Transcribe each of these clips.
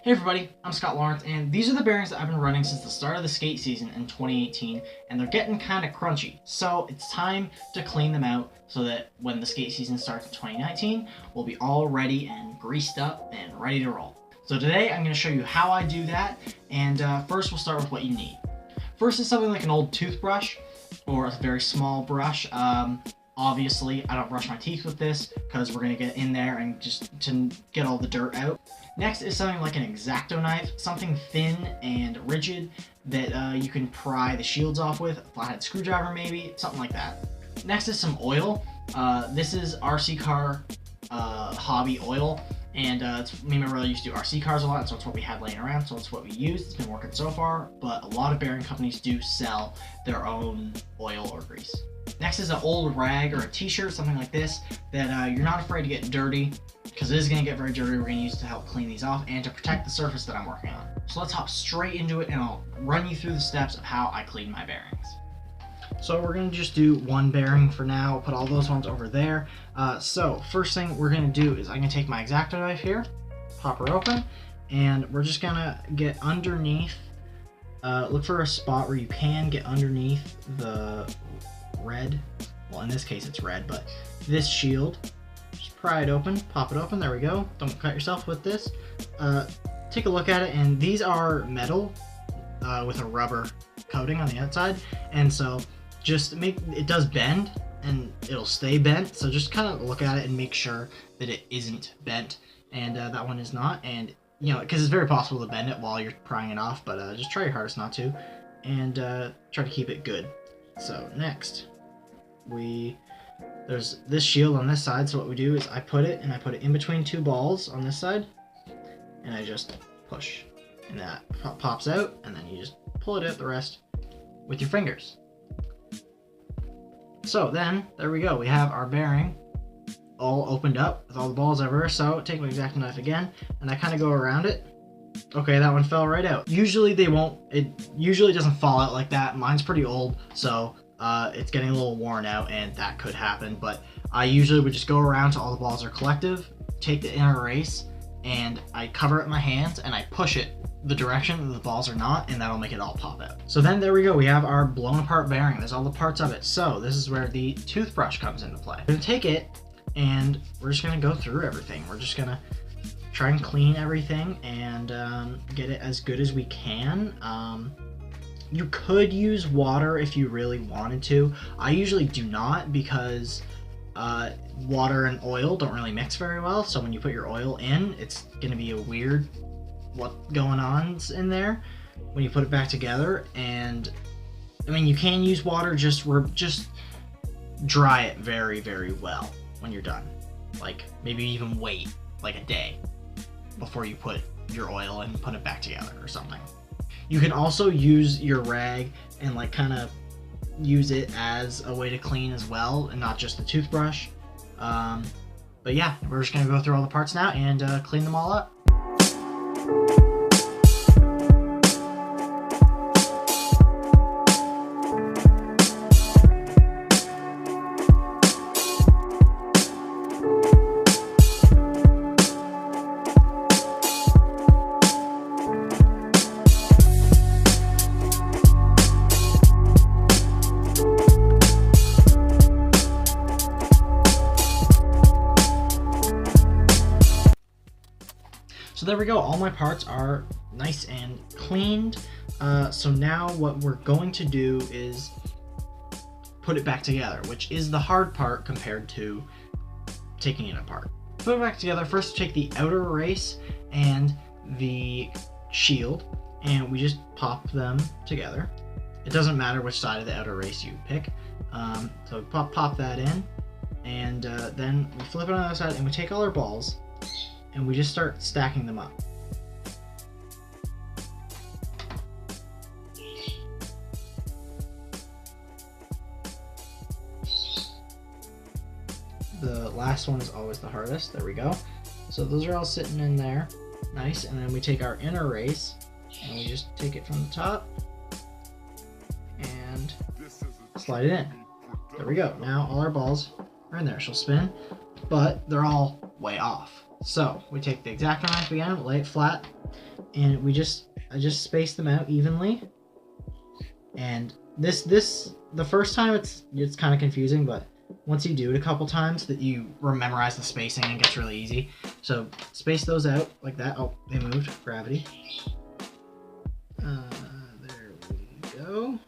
Hey everybody, I'm Scott Lawrence, and these are the bearings that I've been running since the start of the skate season in 2018, and they're getting kind of crunchy. So it's time to clean them out so that when the skate season starts in 2019, we'll be all ready and greased up and ready to roll. So today I'm going to show you how I do that, and first we'll start with what you need. First is something like an old toothbrush or a very small brush. Obviously, I don't brush my teeth with this because we're going to get in there and just to get all the dirt out. Next is something like an X-Acto knife, something thin and rigid that you can pry the shields off with, a flathead screwdriver maybe, something like that. Next is some oil. This is RC car hobby oil, and me and my brother used to do RC cars a lot, so it's what we had laying around, so it's what we used. It's been working so far, but a lot of bearing companies do sell their own oil or grease. Next is an old rag or a t-shirt, something like this, that you're not afraid to get dirty, because it is going to get very dirty. We're going to use it to help clean these off and to protect the surface that I'm working on. So let's hop straight into it, and I'll run you through the steps of how I clean my bearings. So we're going to just do one bearing for now. I'll put all those ones over there. So first thing we're going to do is I'm going to take my X-Acto knife here, pop her open, and we're just going to get underneath, look for a spot where you can get underneath the red, well in this case it's red, but this shield. Just pry it open, pop it open, there we go. Don't cut yourself with this. Take a look at it, and these are metal with a rubber coating on the outside, and so just it does bend and it'll stay bent, so just kind of look at it and make sure that it isn't bent, and that one is not, and you know, because it's very possible to bend it while you're prying it off, but just try your hardest not to, and try to keep it good. So next, there's this shield on this side, so what we do is I put it in between two balls on this side, and I just push, and that pops out, and then you just pull it out the rest with your fingers. So then, there we go, we have our bearing all opened up with all the balls everywhere. So take my X-Acto knife again, and I kind of go around it. Okay, that one fell right out. Usually it usually doesn't fall out like that. Mine's pretty old, so it's getting a little worn out, and that could happen, but I usually would just go around till all the balls are collective, take the inner race, and I cover it in my hands, and I push it the direction that the balls are not, and that'll make it all pop out. So then there we go, we have our blown apart bearing. There's all the parts of it. So this is where the toothbrush comes into play. We're gonna take it, and we're just gonna go through everything. We're just gonna try and clean everything and get it as good as we can. You could use water if you really wanted to. I usually do not, because water and oil don't really mix very well, so when you put your oil in, it's gonna be a weird what going on's in there when you put it back together. And I mean, you can use water, just dry it very, very well when you're done. Like maybe even wait like a day before you put your oil and put it back together or something. You can also use your rag and like kind of use it as a way to clean as well, and not just the toothbrush. But yeah, we're just gonna go through all the parts now and clean them all up. So there we go, all my parts are nice and cleaned. So now what we're going to do is put it back together, which is the hard part compared to taking it apart. Put it back together, first take the outer race and the shield, and we just pop them together. It doesn't matter which side of the outer race you pick. So pop that in, and then we flip it on the other side, and we take all our balls, and we just start stacking them up. The last one is always the hardest. There we go. So those are all sitting in there. Nice. And then we take our inner race, and we just take it from the top and slide it in. There we go. Now all our balls are in there. She'll spin, but they're all way off. So we take the X-Acto knife again, lay it flat, and I just space them out evenly. And the first time it's kind of confusing, but once you do it a couple times, that you memorize the spacing and it gets really easy. So space those out like that. Oh, they moved. Gravity. There we go.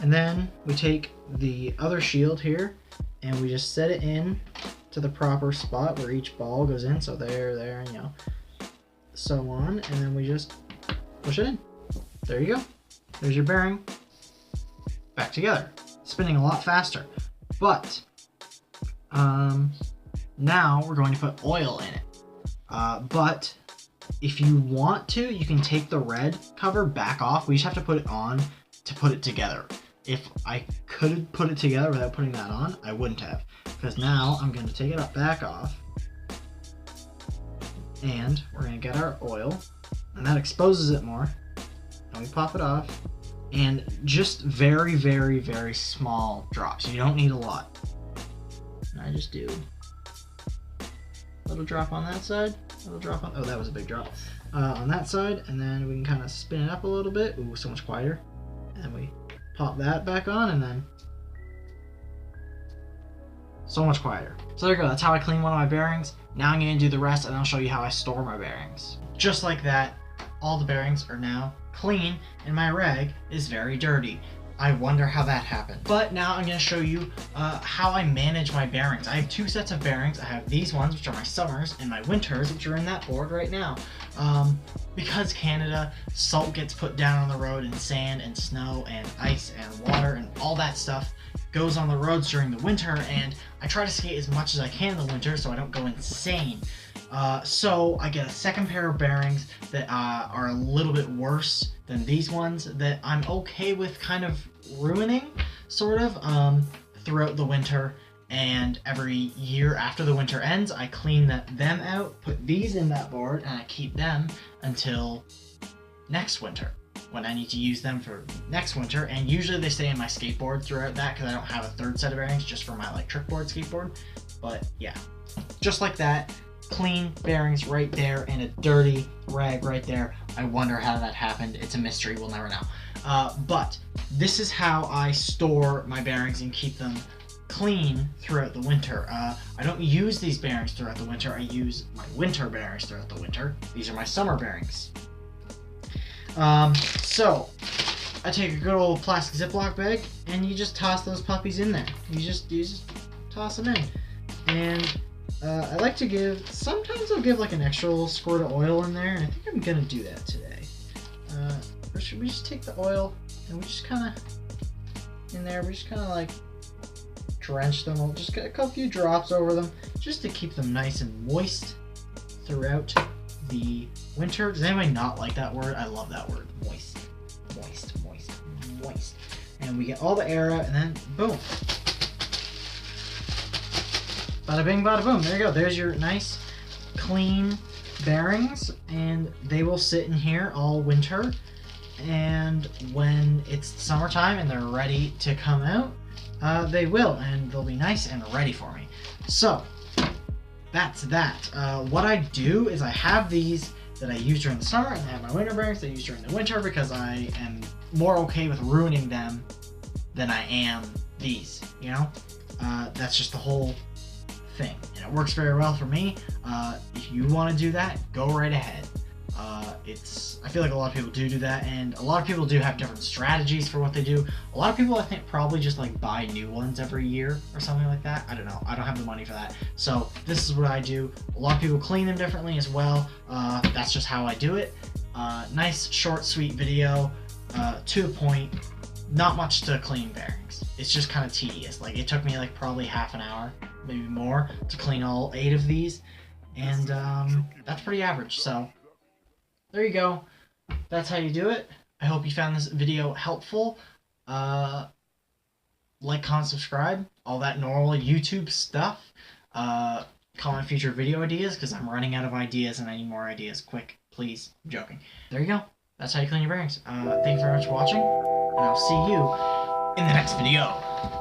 And then we take the other shield here, and we just set it in to the proper spot where each ball goes in. So there, you know, so on. And then we just push it in. There you go. There's your bearing. Back together. Spinning a lot faster. But now we're going to put oil in it. But if you want to, you can take the red cover back off. We just have to put it on to put it together. If I could put it together without putting that on, I wouldn't have. Because now I'm going to take it back off. And we're going to get our oil. And that exposes it more. And we pop it off. And just very, very, very small drops. You don't need a lot. And I just do a little drop on that side. A little drop on... Oh, that was a big drop. On that side. And then we can kind of spin it up a little bit. Ooh, so much quieter. And we pop that back on, and then so much quieter. So there you go. That's how I clean one of my bearings. Now I'm going to do the rest, and I'll show you how I store my bearings. Just like that, all the bearings are now clean, and my rag is very dirty. I wonder how that happened. But now I'm going to show you how I manage my bearings. I have two sets of bearings. I have these ones, which are my summers, and my winters, which are in that board right now. Because Canada, salt gets put down on the road, and sand and snow and ice and water and all that stuff goes on the roads during the winter, and I try to skate as much as I can in the winter so I don't go insane. So I get a second pair of bearings that are a little bit worse than these ones that I'm okay with kind of ruining, sort of, throughout the winter. And every year after the winter ends, I clean them out, put these in that board, and I keep them until next winter, when I need to use them for next winter. And usually they stay in my skateboard throughout that, because I don't have a third set of bearings just for my like trick board skateboard. But yeah, just like that. Clean bearings right there and a dirty rag right there. I wonder how that happened. It's a mystery. We'll never know. But this is how I store my bearings and keep them clean throughout the winter. I don't use these bearings throughout the winter. I use my winter bearings throughout the winter. These are my summer bearings. So I take a good old plastic Ziploc bag, and you just toss those puppies in there. You just toss them in. And I like to give, sometimes I'll give like an extra little squirt of oil in there, and I think I'm gonna do that today. Or should we just take the oil and we just kind of, in there, we just kind of like drench them, we'll just get a few drops over them, just to keep them nice and moist throughout the winter. Does anybody not like that word? I love that word, moist, moist, moist, moist. And we get all the air out, and then boom. Bada bing, bada boom. There you go. There's your nice, clean bearings, and they will sit in here all winter. And when it's summertime and they're ready to come out, they will, and they'll be nice and ready for me. So that's that. What I do is I have these that I use during the summer, and I have my winter bearings that I use during the winter, because I am more okay with ruining them than I am these, you know? That's just the whole thing, and it works very well for me. If you want to do that, go right ahead. I feel like a lot of people do that, and a lot of people do have different strategies for what they do. A lot of people, I think, probably just like buy new ones every year or something like that. I don't know. I don't have the money for that. So this is what I do. A lot of people clean them differently as well. That's just how I do it. Nice, short, sweet video, to the point. Not much to clean bearings. It's just kind of tedious. Like, it took me like probably half an hour, maybe more, to clean all 8 of these, and that's pretty average. So there you go. That's how you do it. I hope you found this video helpful. Like, comment, subscribe, all that normal YouTube stuff. Comment future video ideas, because I'm running out of ideas and I need more ideas. Quick, please. I'm joking. There you go. That's how you clean your bearings. Thank you very much for watching, and I'll see you in the next video.